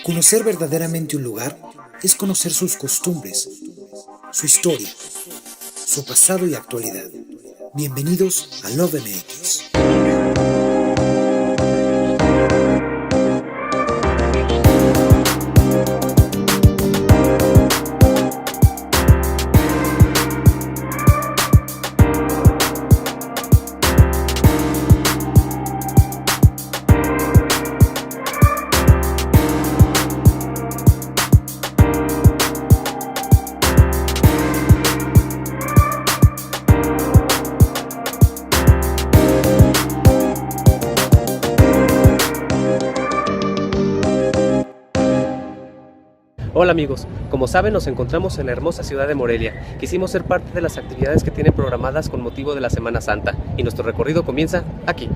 Conocer verdaderamente un lugar es conocer sus costumbres, su historia, su pasado y actualidad. Bienvenidos a Love MX. Hola amigos, como saben nos encontramos en la hermosa ciudad de Morelia. Quisimos ser parte de las actividades que tienen programadas con motivo de la Semana Santa y nuestro recorrido comienza aquí.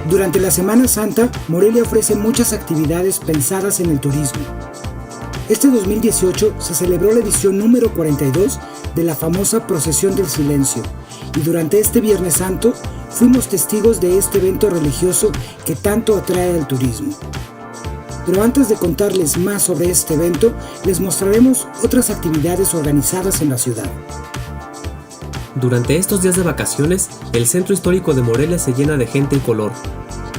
Durante la Semana Santa, Morelia ofrece muchas actividades pensadas en el turismo. Este 2018 se celebró la edición número 42 de la famosa Procesión del Silencio, y durante este Viernes Santo fuimos testigos de este evento religioso que tanto atrae al turismo. Pero antes de contarles más sobre este evento, les mostraremos otras actividades organizadas en la ciudad. Durante estos días de vacaciones, el centro histórico de Morelia se llena de gente y color.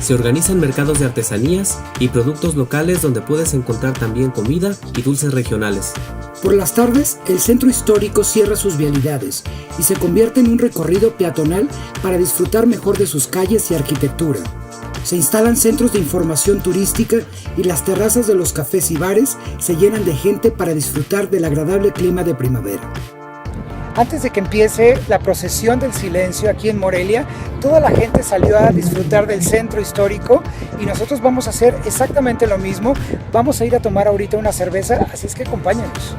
Se organizan mercados de artesanías y productos locales donde puedes encontrar también comida y dulces regionales. Por las tardes, el centro histórico cierra sus vialidades y se convierte en un recorrido peatonal para disfrutar mejor de sus calles y arquitectura. Se instalan centros de información turística y las terrazas de los cafés y bares se llenan de gente para disfrutar del agradable clima de primavera. Antes de que empiece la Procesión del Silencio aquí en Morelia, toda la gente salió a disfrutar del centro histórico y nosotros vamos a hacer exactamente lo mismo. Vamos a ir a tomar ahorita una cerveza, así es que acompáñenos.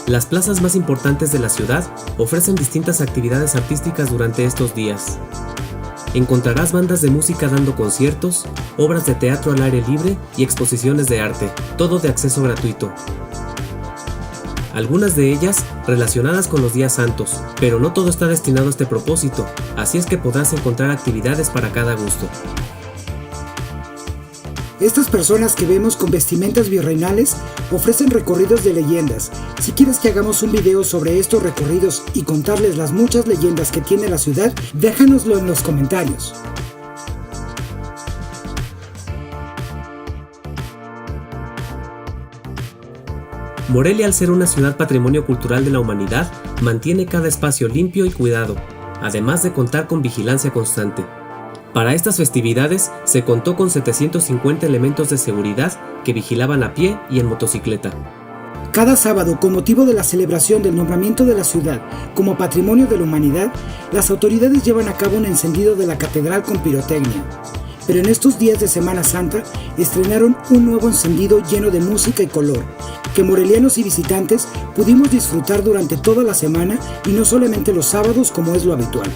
Las plazas más importantes de la ciudad ofrecen distintas actividades artísticas durante estos días. Encontrarás bandas de música dando conciertos, obras de teatro al aire libre y exposiciones de arte, todo de acceso gratuito. Algunas de ellas relacionadas con los días santos, pero no todo está destinado a este propósito, así es que podrás encontrar actividades para cada gusto. Estas personas que vemos con vestimentas virreinales ofrecen recorridos de leyendas. Si quieres que hagamos un video sobre estos recorridos y contarles las muchas leyendas que tiene la ciudad, déjanoslo en los comentarios. Morelia, al ser una ciudad patrimonio cultural de la humanidad, mantiene cada espacio limpio y cuidado, además de contar con vigilancia constante. Para estas festividades se contó con 750 elementos de seguridad que vigilaban a pie y en motocicleta. Cada sábado, con motivo de la celebración del nombramiento de la ciudad como Patrimonio de la Humanidad, las autoridades llevan a cabo un encendido de la catedral con pirotecnia. Pero en estos días de Semana Santa estrenaron un nuevo encendido lleno de música y color, que morelianos y visitantes pudimos disfrutar durante toda la semana y no solamente los sábados como es lo habitual.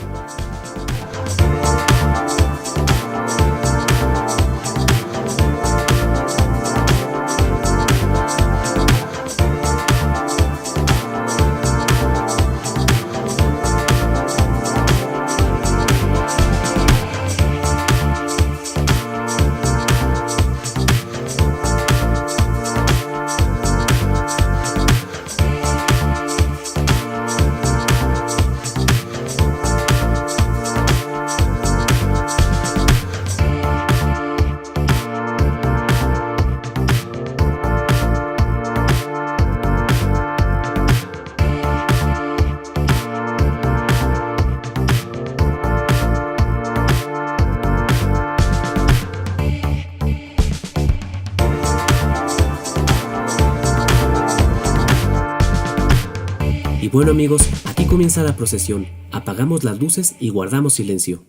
Y bueno amigos, aquí comienza la procesión. Apagamos las luces y guardamos silencio.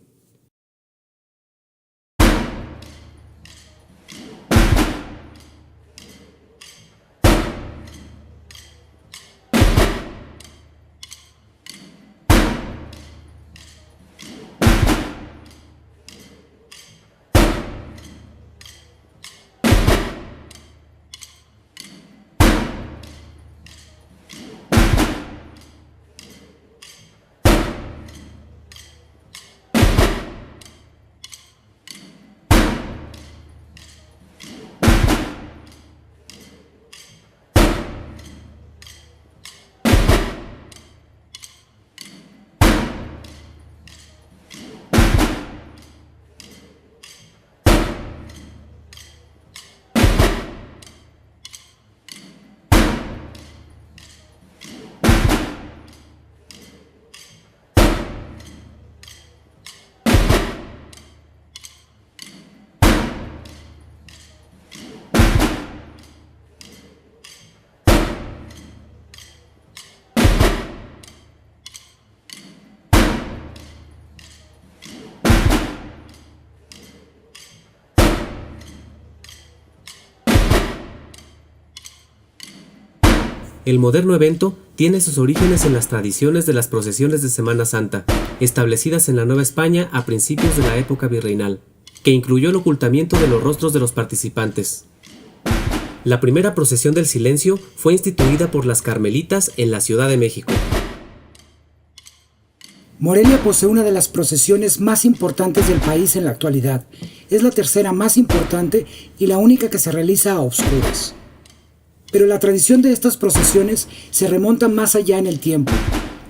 El moderno evento tiene sus orígenes en las tradiciones de las procesiones de Semana Santa, establecidas en la Nueva España a principios de la época virreinal, que incluyó el ocultamiento de los rostros de los participantes. La primera procesión del silencio fue instituida por las Carmelitas en la Ciudad de México. Morelia posee una de las procesiones más importantes del país en la actualidad. Es la tercera más importante y la única que se realiza a oscuras. Pero la tradición de estas procesiones se remonta más allá en el tiempo.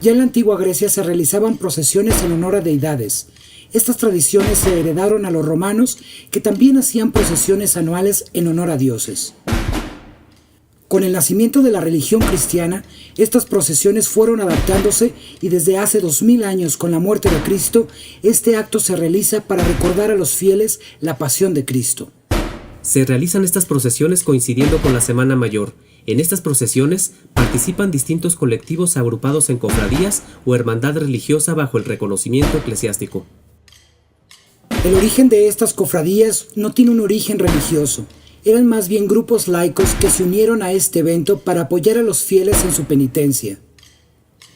Ya en la antigua Grecia se realizaban procesiones en honor a deidades. Estas tradiciones se heredaron a los romanos, que también hacían procesiones anuales en honor a dioses. Con el nacimiento de la religión cristiana, estas procesiones fueron adaptándose y desde hace 2000 años, con la muerte de Cristo, este acto se realiza para recordar a los fieles la pasión de Cristo. Se realizan estas procesiones coincidiendo con la Semana Mayor. En estas procesiones participan distintos colectivos agrupados en cofradías o hermandad religiosa bajo el reconocimiento eclesiástico. El origen de estas cofradías no tiene un origen religioso. Eran más bien grupos laicos que se unieron a este evento para apoyar a los fieles en su penitencia.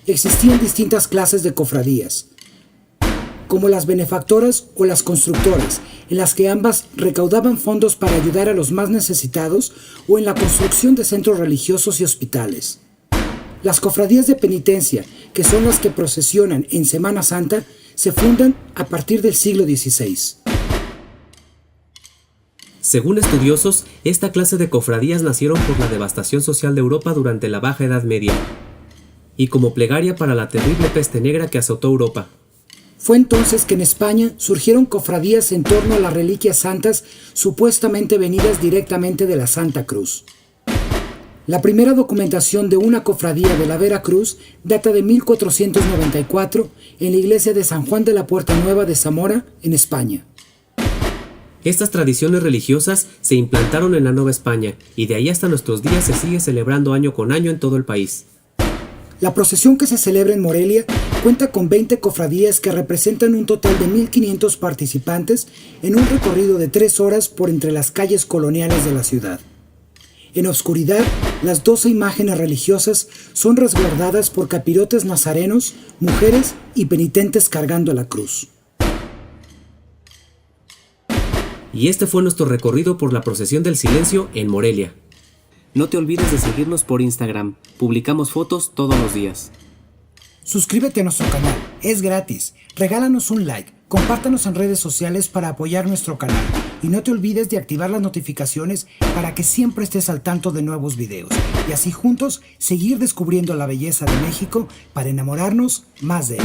Existían distintas clases de cofradías, como las benefactoras o las constructoras, en las que ambas recaudaban fondos para ayudar a los más necesitados o en la construcción de centros religiosos y hospitales. Las cofradías de penitencia, que son las que procesionan en Semana Santa, se fundan a partir del siglo XVI. Según estudiosos, esta clase de cofradías nacieron por la devastación social de Europa durante la Baja Edad Media y como plegaria para la terrible peste negra que azotó Europa. Fue entonces que en España surgieron cofradías en torno a las reliquias santas supuestamente venidas directamente de la Santa Cruz. La primera documentación de una cofradía de la Vera Cruz data de 1494 en la iglesia de San Juan de la Puerta Nueva de Zamora, en España. Estas tradiciones religiosas se implantaron en la Nueva España y de ahí hasta nuestros días se sigue celebrando año con año en todo el país. La procesión que se celebra en Morelia cuenta con 20 cofradías que representan un total de 1,500 participantes en un recorrido de 3 horas por entre las calles coloniales de la ciudad. En oscuridad, las 12 imágenes religiosas son resguardadas por capirotes nazarenos, mujeres y penitentes cargando la cruz. Y este fue nuestro recorrido por la procesión del silencio en Morelia. No te olvides de seguirnos por Instagram, publicamos fotos todos los días. Suscríbete a nuestro canal, es gratis. Regálanos un like, compártanos en redes sociales para apoyar nuestro canal. Y no te olvides de activar las notificaciones para que siempre estés al tanto de nuevos videos. Y así juntos seguir descubriendo la belleza de México para enamorarnos más de él.